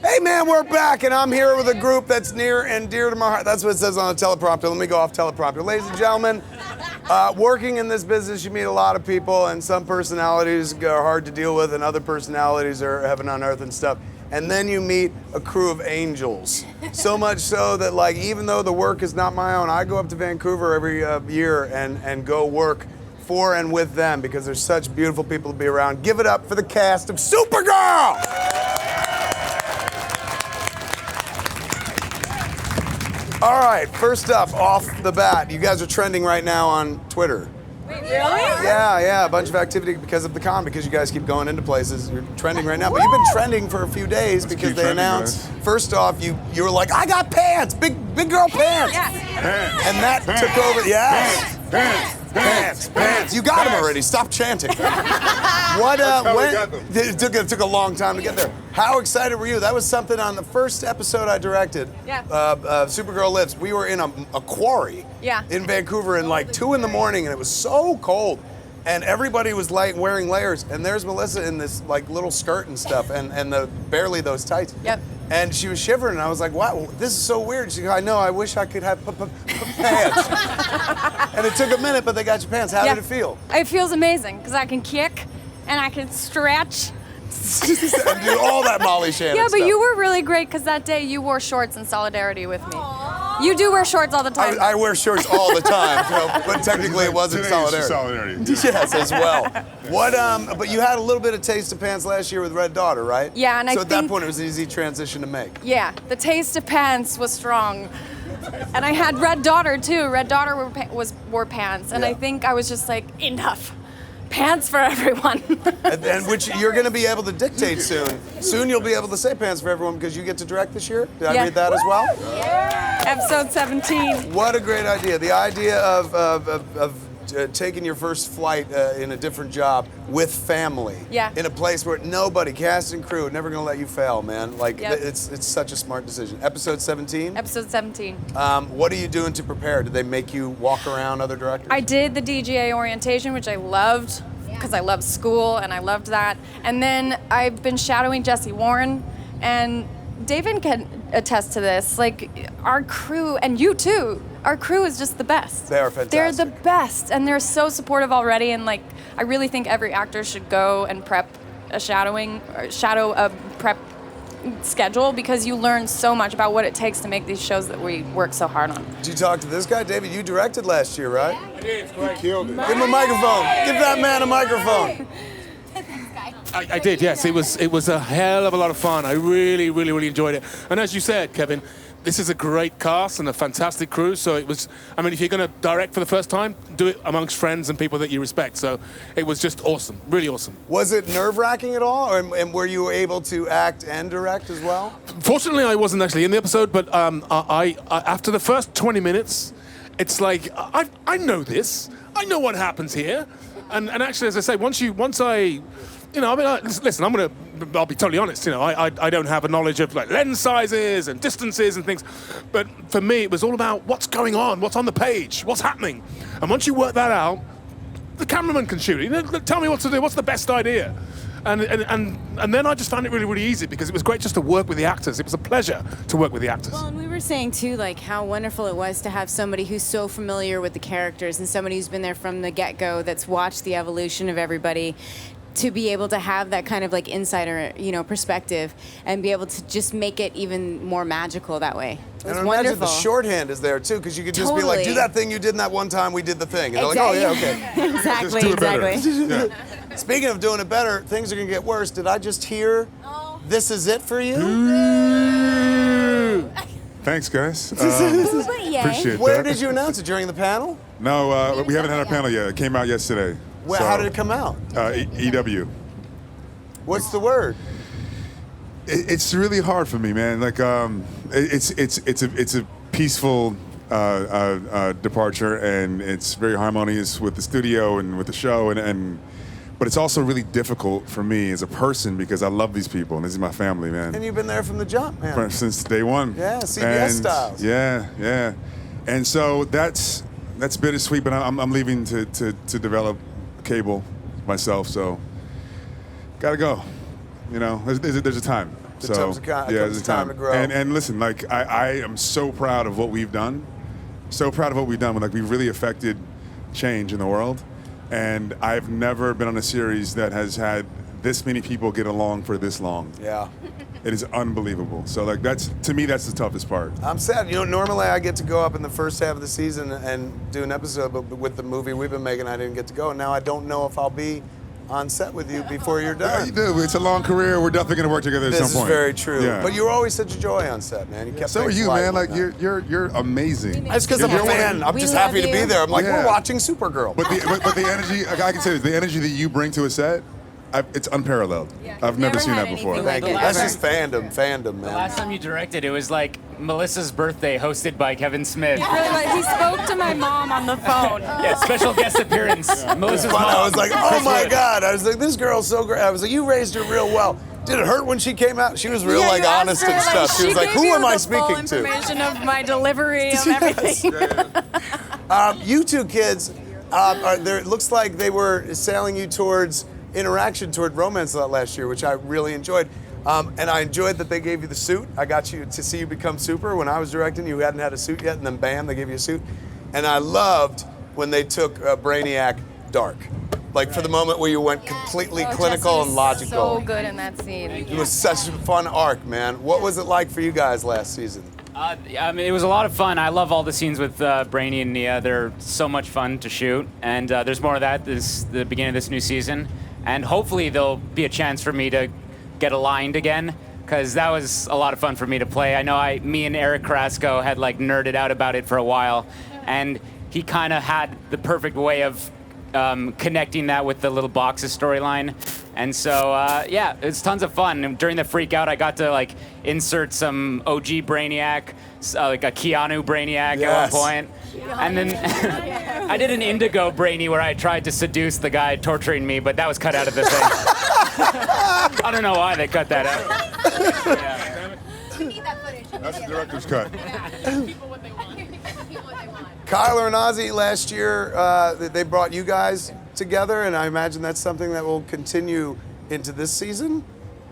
Hey man, we're back, and I'm here with a group that's near and dear to my heart. That's what it says on the teleprompter. Let me go off teleprompter. Ladies and gentlemen, working in this business, you meet a lot of people, and some personalities are hard to deal with, and other personalities are heaven on earth and stuff. And then you meet a crew of angels. So much so that, like, even though the work is not my own, I go up to Vancouver every year and go work for and with them because they're such beautiful people to be around. Give it up for the cast of Supergirl! All right, first up, off the bat, you guys are trending right now on Twitter. Wait, really? Yeah, a bunch of activity because of the con, because you guys keep going into places. You're trending right now, but you've been trending for a few days because they announced, first off, you were like, I got pants, big girl pants. Yes. Pants. And that took over, yes. Pants. You got them already, stop chanting. It took a long time to get there. How excited were you? That was something on the first episode I directed. Yeah. Supergirl Lives. We were in a quarry in Vancouver in like 2 in the morning, and it was so cold. And everybody was like wearing layers. And there's Melissa in this like little skirt and stuff, and barely those tights. Yep. And she was shivering, and I was like, wow, this is so weird. She goes, I know, I wish I could have pants. And it took a minute, but they got your pants. How did it feel? It feels amazing, because I can kick, and I can stretch. And do all that Molly Shannon Yeah, but stuff. you were really great, because that day you wore shorts in solidarity with me. You do wear shorts all the time. I wear shorts all the time, but technically it wasn't solidarity. solidarity. Yes, as well. But you had a little bit of Taste of Pants last year with Red Daughter, right? Yeah, and so at that point it was an easy transition to make. Yeah, the Taste of Pants was strong. And I had Red Daughter, too. Red Daughter wore pants, and I think I was just like, enough. Pants for everyone. and which you're going to be able to dictate soon. Soon you'll be able to say pants for everyone because you get to direct this year. Did I read that as well? Yeah. Episode 17. What a great idea. The idea of taking your first flight in a different job with family. Yeah. In a place where nobody, cast and crew, never going to let you fail, man. Like, it's such a smart decision. Episode 17? Episode 17. What are you doing to prepare? Did they make you walk around other directors? I did the DGA orientation, which I loved, because I loved school, and I loved that. And then I've been shadowing Jesse Warren, and David can attest to this. Like, our crew, and you too, our crew is just the best. They are fantastic. They're the best, and they're so supportive already, and like, I really think every actor should go and prep a shadow a prep schedule, because you learn so much about what it takes to make these shows that we work so hard on. Did you talk to this guy? David, you directed last year, right? I did. He killed it. Give him a microphone. Give that man a microphone. I did, yes. It was a hell of a lot of fun. I really, really, really enjoyed it. And as you said, Kevin, this is a great cast and a fantastic crew. So it was, I mean, if you're going to direct for the first time, do it amongst friends and people that you respect. So it was just awesome, really awesome. Was it nerve-wracking at all? And were you able to act and direct as well? Fortunately, I wasn't actually in the episode, but I after the first 20 minutes, it's like, I know this. I know what happens here. And actually, as I say, once I you know, I mean, listen, I'll be totally honest, you know, I don't have a knowledge of like lens sizes and distances and things, but for me it was all about what's going on, what's on the page, what's happening. And once you work that out, the cameraman can shoot it. You know, tell me what to do, what's the best idea? And then I just found it really, really easy because it was great just to work with the actors. It was a pleasure to work with the actors. Well, and we were saying too, like how wonderful it was to have somebody who's so familiar with the characters and somebody who's been there from the get-go, that's watched the evolution of everybody, to be able to have that kind of like insider, you know, perspective and be able to just make it even more magical that way. It was and wonderful. imagine the shorthand is there too, because you could just be like, do that thing you did in that one time we did the thing. And exactly. they're like, oh yeah, okay. Exactly, Just do it better. exactly. Yeah. Speaking of doing it better, things are gonna get worse. Did I just hear this is it for you? Thanks, guys. Yay. Appreciate Where that. did you announce it? During the panel? No, we haven't had a panel yet. It came out yesterday. Well, how did it come out? EW. What's the word? It's really hard for me, man. Like, it's a peaceful departure, and it's very harmonious with the studio and with the show, but it's also really difficult for me as a person because I love these people and this is my family, man. And you've been there from the jump, man. Since day one. Yeah, CBS and, styles. Yeah. And so that's bittersweet, but I'm leaving to develop cable myself, so gotta go. You know, there's a time. It comes time to grow. And listen, like I am so proud of what we've done. So proud of what we've done. Like we've really affected change in the world. And I've never been on a series that has had this many people get along for this long. Yeah. It is unbelievable. So like to me that's the toughest part. I'm sad. You know, normally I get to go up in the first half of the season and do an episode, but with the movie we've been making, I didn't get to go. And now I don't know if I'll be on set with you before you're done. Yeah, you do. It's a long career. We're definitely going to work together at some point. This is very true. Yeah. But you were always such a joy on set, man. You kept So are things you, light man. like Like that. you're amazing. That's because I'm a fan. I'm We just love happy to be you. there. I'm like, Yeah. we're watching Supergirl. But the energy, like I can say this, the energy that you bring to a set, it's unparalleled. I've never Never seen had that before. anything like Thank you. it That's ever. just fandom, The man. last time you directed, it was like Melissa's birthday, hosted by Kevin Smith. Really, like, he spoke to my mom on the phone. Yeah, special guest appearance. Melissa's Fun. mom. I was like, oh Chris my Wood. God. I was like, this girl's so great. I was like, you raised her real well. Did it hurt when she came out? She was real Yeah, like you asked honest her, and stuff. She was like, gave who you am I the speaking full to? information of my delivery of everything. You two kids, it looks like they were sailing you towards interaction, toward romance a lot last year, which I really enjoyed. And I enjoyed that they gave you the suit. I got you to see you become super. When I was directing, you hadn't had a suit yet, and then bam, they gave you a suit. And I loved when they took Brainiac dark. Like for the moment where you went completely clinical and logical. So good in that scene. It was such a fun arc, man. What was it like for you guys last season? I mean, it was a lot of fun. I love all the scenes with Brainy and Nia. They're so much fun to shoot. And there's more of that the beginning of this new season. And hopefully there'll be a chance for me to get aligned again, because that was a lot of fun for me to play. I know me and Eric Carrasco had like nerded out about it for a while, and he kind of had the perfect way of connecting that with the little boxes storyline. And so, yeah, it's tons of fun. And during the freak out, I got to like insert some OG Brainiac, like a Keanu Brainiac at one point. And then I did an Indigo Brainy where I tried to seduce the guy torturing me, but that was cut out of the thing. I don't know why they cut that out. Yeah. That's the director's cut. Kyler and Ozzy last year, they brought you guys together, and I imagine that's something that will continue into this season.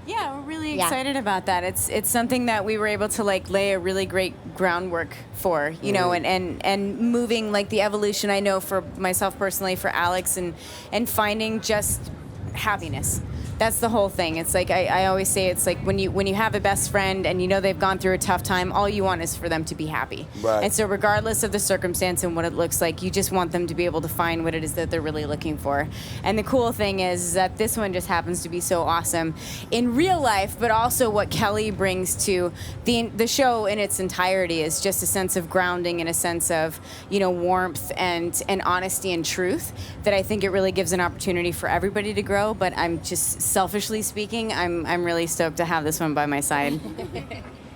Yeah, we're really excited about that. It's something that we were able to like lay a really great groundwork for, you know, and moving like the evolution. I know for myself personally, for Alex, and finding just happiness. That's the whole thing. It's like I always say, it's like when you have a best friend and you know they've gone through a tough time, all you want is for them to be happy. Right. And so regardless of the circumstance and what it looks like, you just want them to be able to find what it is that they're really looking for. And the cool thing is that this one just happens to be so awesome in real life, but also what Kelly brings to the show in its entirety is just a sense of grounding and a sense of, you know, warmth and honesty and truth that I think it really gives an opportunity for everybody to grow. But I'm just selfishly speaking, I'm really stoked to have this one by my side.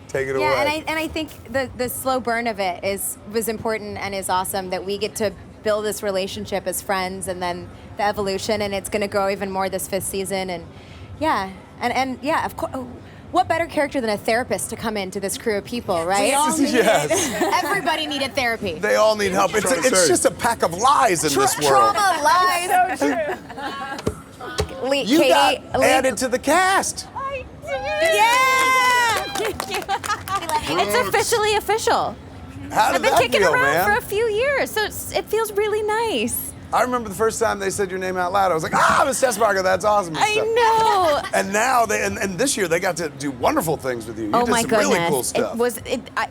Take it away. Yeah, and I think the slow burn of it was important and is awesome that we get to build this relationship as friends, and then the evolution, and it's going to grow even more this 5th season. And yeah, and yeah, of course. What better character than a therapist to come into this crew of people, right? We all need Yes. Everybody needed therapy. They all need help. It's just a pack of lies in this world. Trauma, lies. So true. You Katie, got added to the cast. Yeah! It's officially official. How did I've been that kicking feel, around man? for a few years, so it feels really nice. I remember the first time they said your name out loud. I was like, Miss Tessmacher, that's awesome. and I stuff. know. And now and this year they got to do wonderful things with you. You Oh did my some goodness! really cool stuff.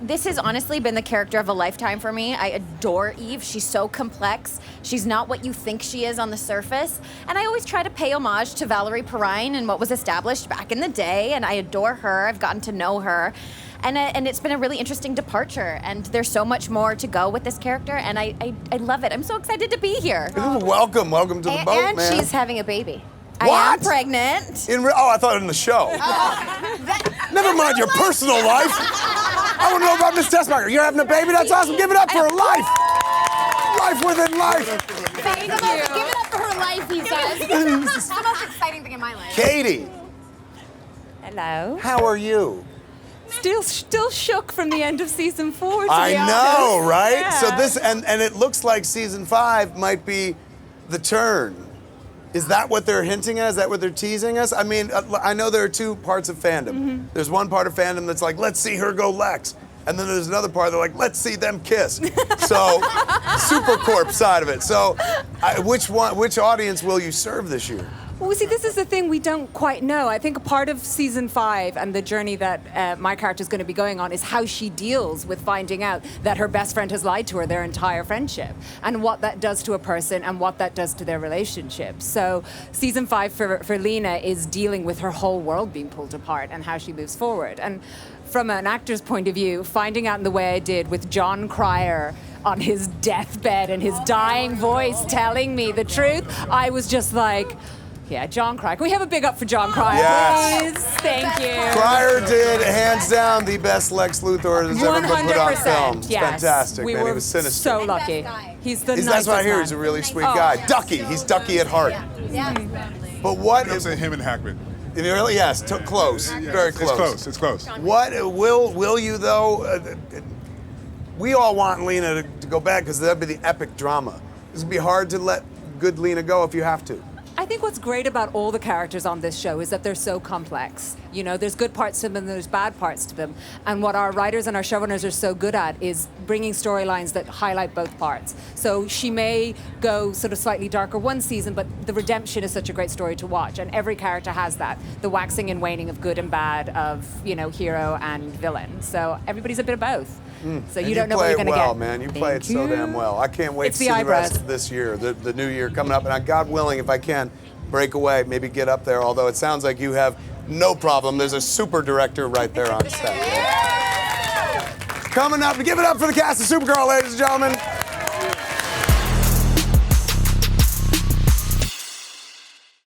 This has honestly been the character of a lifetime for me. I adore Eve. She's so complex. She's not what you think she is on the surface. And I always try to pay homage to Valerie Perrine and what was established back in the day. And I adore her. I've gotten to know her. And it's been a really interesting departure. And there's so much more to go with this character. And I love it. I'm so excited to be here. Welcome to the boat, And man. she's having a baby. What? I am pregnant. I thought in the show. Never mind your personal life. I want to know about Miss Tessmacher. You're having a baby? That's awesome. Give it up for her life. Life within life. Thank you. Give it up for her life, he says. It's the most exciting thing in my life. Katie, Hello. how are you? Still shook from the end of season 4. I know, right? Yeah. So this and it looks like season 5 might be the turn Is that what they're hinting at? Is that what they're teasing us? I mean, I know there are two parts of fandom. There's one part of fandom that's like, let's see her go Lex. And then there's another part they're like, let's see them kiss. So, Supercorp side of it. So, which audience will you serve this year? Well, see, this is the thing we don't quite know. I think a part of season 5 and the journey that my character is going to be going on is how she deals with finding out that her best friend has lied to her their entire friendship, and what that does to a person and what that does to their relationship. So season 5 for Lena is dealing with her whole world being pulled apart and how she moves forward. And from an actor's point of view, finding out in the way I did with John Cryer on his deathbed and his dying voice telling me the truth, I was just like, yeah, John Cryer. Can we have a big up for John Cryer, please? Thank you. Cryer did, hands down, the best Lex Luthor that's ever been put on film. It's yes. fantastic, we man. were He was sinister. so lucky. He's the nicest That's what I hear. man. He's a really sweet guy. Ducky. He's Ducky at heart. But what? I'm saying him and Hackman. Really? Yes. Close. Very close. It's close. What will you though? We all want Lena to go back because that'd be the epic drama. It's gonna be hard to let good Lena go if you have to. I think what's great about all the characters on this show is that they're so complex. You know, there's good parts to them and there's bad parts to them. And what our writers and our showrunners are so good at is bringing storylines that highlight both parts. So she may go sort of slightly darker one season, but the redemption is such a great story to watch. And every character has that. The waxing and waning of good and bad, of, you know, hero and villain. So everybody's a bit of both. So you don't know what you're going to get. You play it well, man. You play it so damn well. I can't wait to see the rest of this year, the new year coming up. And God willing, if I can, break away, maybe get up there. Although it sounds like you have no problem. There's a super director right there on set. Coming up, give it up for the cast of Supergirl, ladies and gentlemen.